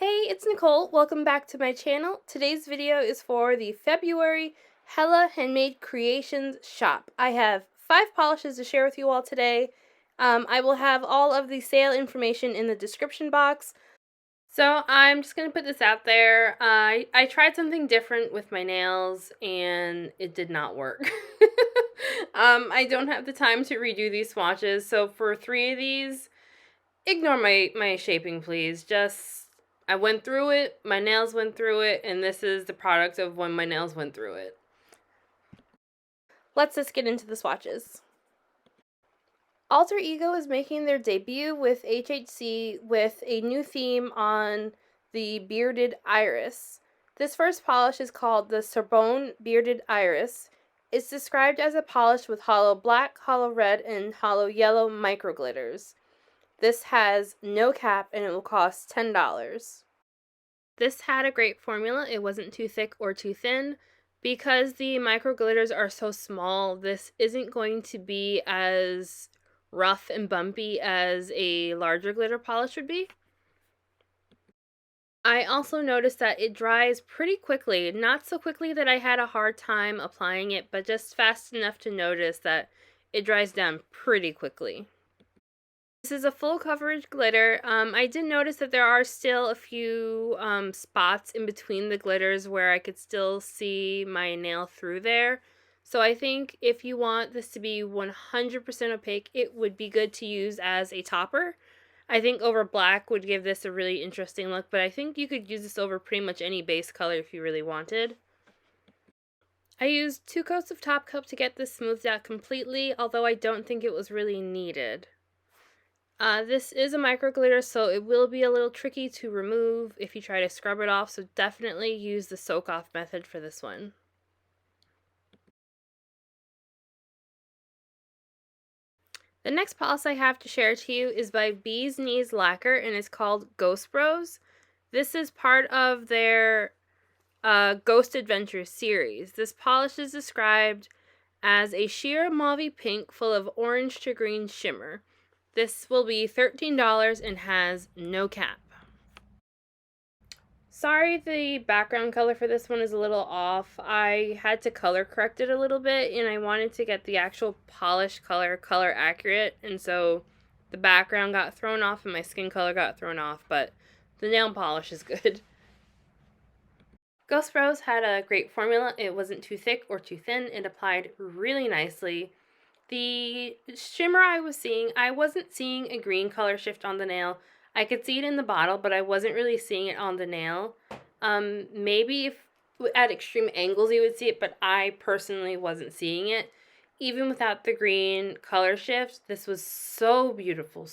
Hey, it's Nicole. Welcome back to my channel. Today's video is for the February Hella Handmade Creations shop. I have 5 polishes to share with you all today. I will have all of the sale information in the description box. So I'm just going to put this out there. I tried something different with my nails and it did not work. I don't have the time to redo these swatches, so for 3 of these, ignore my shaping, please. I went through it, my nails went through it, and this is the product of when my nails went through it. Let's just get into the swatches. Alter Ego is making their debut with HHC with a new theme on the Bearded Iris. This first polish is called the Sorbonne Bearded Iris. It's described as a polish with hollow black, hollow red, and hollow yellow micro glitters. This has no cap and it will cost $10. This had a great formula. It wasn't too thick or too thin. Because the micro glitters are so small, this isn't going to be as rough and bumpy as a larger glitter polish would be. I also noticed that it dries pretty quickly. Not so quickly that I had a hard time applying it, but just fast enough to notice that it dries down pretty quickly. This is a full coverage glitter. I did notice that there are still a few spots in between the glitters where I could still see my nail through there. So I think if you want this to be 100% opaque, it would be good to use as a topper. I think over black would give this a really interesting look, but I think you could use this over pretty much any base color if you really wanted. I used 2 coats of top coat to get this smoothed out completely, although I don't think it was really needed. This is a micro glitter, so it will be a little tricky to remove if you try to scrub it off, so definitely use the soak off method for this one. The next polish I have to share to you is by Bee's Knees Lacquer, and it's called Ghost Bros. This is part of their Ghost Adventure series. This polish is described as a sheer mauve pink full of orange to green shimmer. This will be $13 and has no cap. Sorry, the background color for this one is a little off. I had to color correct it a little bit, and I wanted to get the actual polish color accurate, and so the background got thrown off and my skin color got thrown off, but the nail polish is good. Ghost Bros had a great formula. It wasn't too thick or too thin. It applied really nicely. The shimmer I wasn't seeing a green color shift on the nail. I could see it in the bottle, but I wasn't really seeing it on the nail. Maybe if at extreme angles you would see it, but I personally wasn't seeing it. Even without the green color shift, this was so beautiful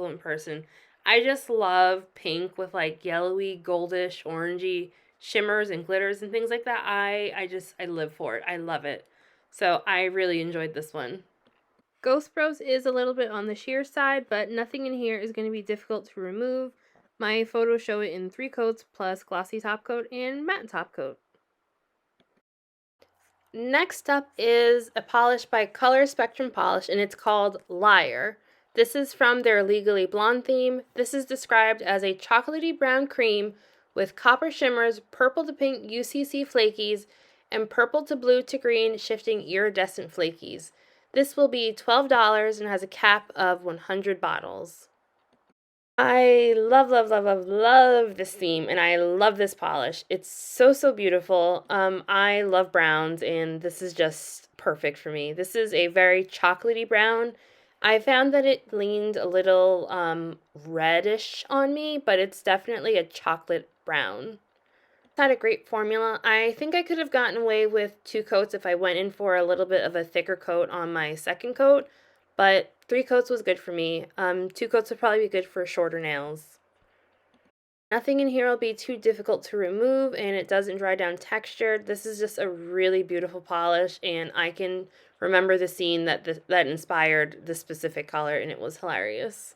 in person. I just love pink with like yellowy, goldish, orangey shimmers and glitters and things like that. I live for it. I love it. So I really enjoyed this one. Ghost Bros is a little bit on the sheer side, but nothing in here is going to be difficult to remove. My photos show it in 3 coats plus glossy top coat and matte top coat. Next up is a polish by Color Spectrum Polish, and it's called Liar. This is from their Legally Blonde theme. This is described as a chocolatey brown cream with copper shimmers, purple to pink UCC flakies, and purple to blue to green shifting iridescent flakies. This will be $12 and has a cap of 100 bottles. I love this theme, and I love this polish. It's so beautiful. I love browns, and this is just perfect for me. This is a very chocolatey brown. I found that it leaned a little reddish on me, but it's definitely a chocolate brown. Had a great formula. I think I could have gotten away with 2 coats if I went in for a little bit of a thicker coat on my second coat, but 3 coats was good for me. 2 coats would probably be good for shorter nails. Nothing in here will be too difficult to remove, and it doesn't dry down textured. This is just a really beautiful polish, and I can remember the scene that inspired this specific color, and it was hilarious.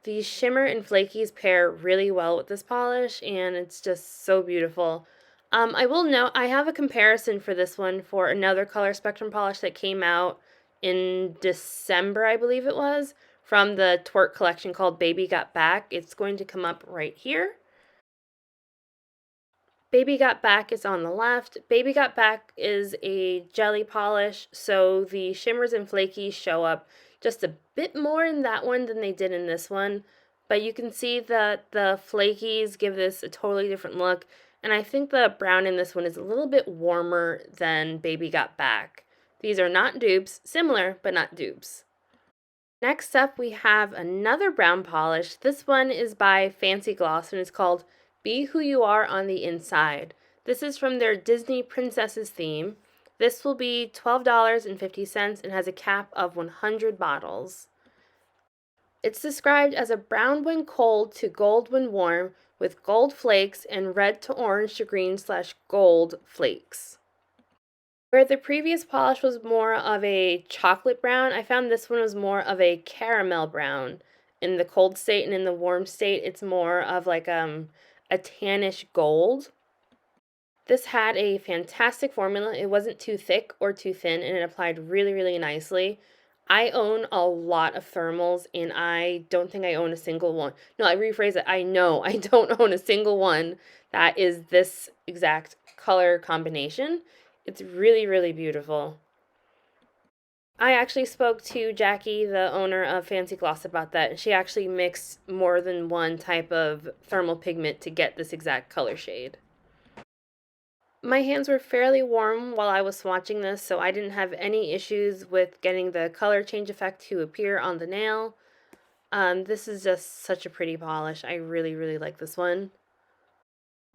The shimmer and flakies pair really well with this polish, and it's just so beautiful. I will note, I have a comparison for this one for another Color Spectrum polish that came out in December, I believe it was, from the Twerk collection called Baby Got Back. It's going to come up right here. Baby Got Back is on the left. Baby Got Back is a jelly polish, so the shimmers and flakies show up just a bit more in that one than they did in this one. But you can see that the flakies give this a totally different look, and I think the brown in this one is a little bit warmer than Baby Got Back. These are not dupes, similar but not dupes. Next up we have another brown polish. This one is by Fancy Gloss and it's called Be Who You Are on the Inside. This is from their Disney Princesses theme. This will be $12.50 and has a cap of 100 bottles. It's described as a brown when cold to gold when warm with gold flakes and red to orange to green/gold flakes. Where the previous polish was more of a chocolate brown, I found this one was more of a caramel brown. In the cold state and in the warm state, it's more of like a tannish gold. This had a fantastic formula. It wasn't too thick or too thin, and it applied really, really nicely. I own a lot of thermals, and I don't think I own a single one. No, I rephrase it. I know I don't own a single one that is this exact color combination. It's really, really beautiful. I actually spoke to Jackie, the owner of Fancy Gloss, about that. She actually mixed more than one type of thermal pigment to get this exact color shade. My hands were fairly warm while I was swatching this, so I didn't have any issues with getting the color change effect to appear on the nail. This is just such a pretty polish. I really, really like this one.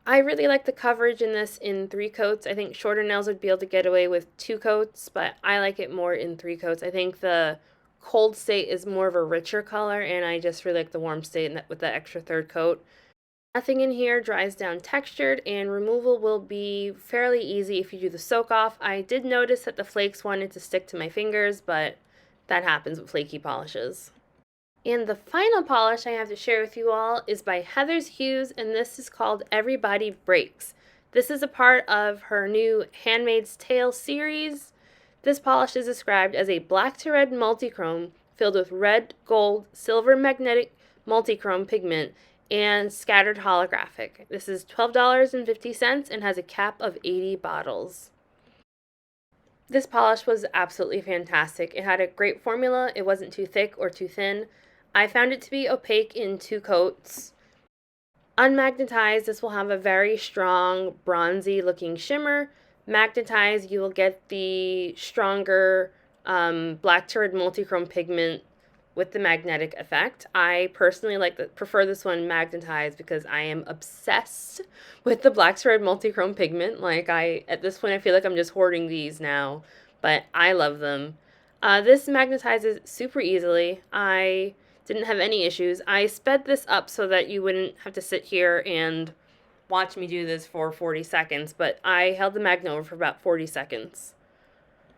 I really like the coverage in this in 3 coats. I think shorter nails would be able to get away with 2 coats, but I like it more in 3 coats. I think the cold state is more of a richer color, and I just really like the warm state with the extra 3rd coat. Nothing in here dries down textured, and removal will be fairly easy if you do the soak off. I did notice that the flakes wanted to stick to my fingers, but that happens with flaky polishes. And the final polish I have to share with you all is by Heather's Hues, and this is called Everybody Breaks. This is a part of her new Handmaid's Tale series. This polish is described as a black to red multichrome filled with red, gold, silver magnetic multichrome pigment and scattered holographic. This is $12.50 and has a cap of 80 bottles. This polish was absolutely fantastic. It had a great formula. It wasn't too thick or too thin. I found it to be opaque in 2 coats. Unmagnetized, this will have a very strong bronzy looking shimmer. Magnetized, you will get the stronger black to red multichrome pigment with the magnetic effect. I personally prefer this one magnetized because I am obsessed with the black to red multichrome pigment. At this point I feel like I'm just hoarding these now, but I love them. This magnetizes super easily. I didn't have any issues. I sped this up so that you wouldn't have to sit here and watch me do this for 40 seconds, but I held the magnet over for about 40 seconds,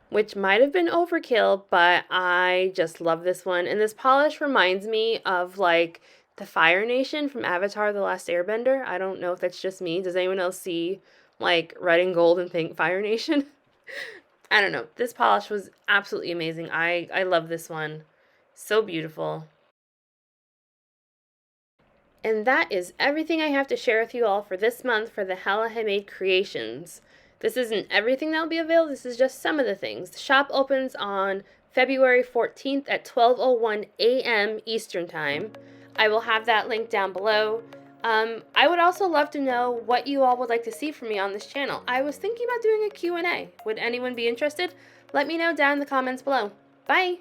which might have been overkill, but I just love this one. And this polish reminds me of like the Fire Nation from Avatar: The Last Airbender. I don't know if that's just me. Does anyone else see like red and gold and think Fire Nation? I don't know. This polish was absolutely amazing. I love this one. So beautiful. And that is everything I have to share with you all for this month for the Hella Handmade Creations. This isn't everything that will be available. This is just some of the things. The shop opens on February 14th at 12:01 a.m. Eastern Time. I will have that link down below. I would also love to know what you all would like to see from me on this channel. I was thinking about doing a Q&A. Would anyone be interested? Let me know down in the comments below. Bye!